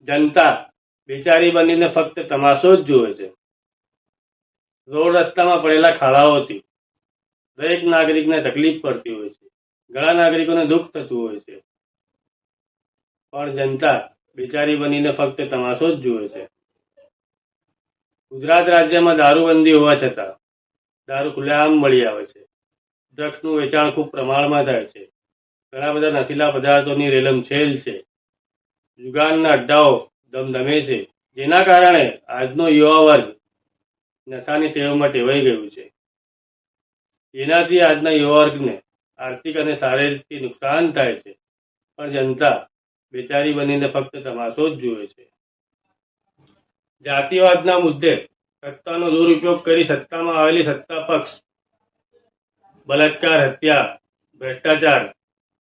જનતા બેચારી બનીને ફક્ત તમાશો જ જુએ છે. રોડ રસ્તામાં પડેલા ખાડાઓથી દરેક નાગરિકને તકલીફ પડતી હોય છે. ઘણા નાગરિકોને દુઃખ થતું હોય છે, પણ જનતા બેચારી બનીને ફક્ત તમાશો જ જુએ છે. ગુજરાત રાજ્યમાં દારૂબંધી હોવા છતાં દારૂ ખુલ્લેઆમ મળી આવે છે. ડ્રગ્સનું વેચાણ ખૂબ પ્રમાણમાં થાય છે. ઘણા બધા નશીલા પદાર્થોની રેલમછેલ છે. જુગારના અડ્ડાઓ ધમધમે છે, જેના કારણે આજનો યુવા વર્ગ નશાની ટેવમાં ટેવાઈ ગયું છે. જેનાથી આજના યુવા વર્ગને આર્થિક અને શારીરિક નુકસાન થાય છે, પણ જનતા બેચારી બનીને ફક્ત તમાશો જ જુએ છે. જાતિવાદના મુદ્દે સત્તાનો દુરુપયોગ કરી સત્તામાં આવેલી સત્તા પક્ષ બલાત્કાર, હત્યા, ભ્રષ્ટાચાર,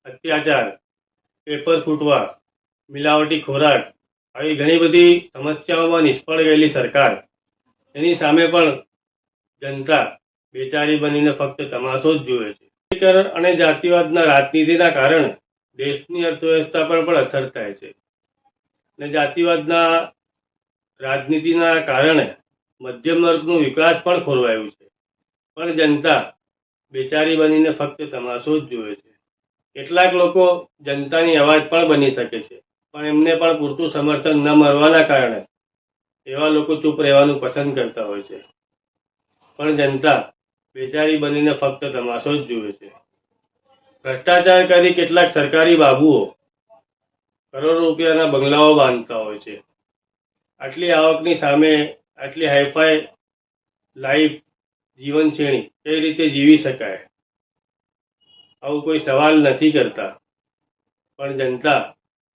અત્યાચાર, પેપર ફૂટવા, મિલાવટી ખોરાક આવી ઘણી બધી સમસ્યાઓમાં નિષ્ફળ ગયેલી સરકાર, એની સામે પણ જનતા બેચારી બનીને ફક્ત તમાશો જ જુએ છે. જાતિકરણ અને જાતિવાદના રાજનીતિના કારણે દેશની અર્થવ્યવસ્થા પર પણ અસર થાય છે, અને જાતિવાદના રાજનીતિના કારણે મધ્યમ વર્ગનો વિકાસ પણ ખોરવાયું છે. પણ જનતા બેચારી બનીને ફક્ત તમાશો જ જુએ છે. કેટલાક લોકો જનતાની અવાજ પણ બની શકે છે, પણ એમને પણ પૂરતું સમર્થન ન મળવાના કારણે એવા લોકો ચૂપ રહેવાનું પસંદ કરતા હોય છે. પણ જનતા બેચારી બનીને ફક્ત તમાશો જ જુએ છે. ભ્રષ્ટાચાર કરી કેટલાક સરકારી બાબુઓ કરોડો રૂપિયાના બંગલાઓ બાંધતા હોય છે. આટલી આવકની સામે આટલી હાઈફાઈ લાઈફ જીવનશૈલી કઈ રીતે જીવી શકાય, આવું કોઈ સવાલ નથી કરતા. પણ જનતા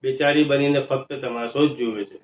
બેચારી બનીને ફક્ત તમાશો જ જુએ છે.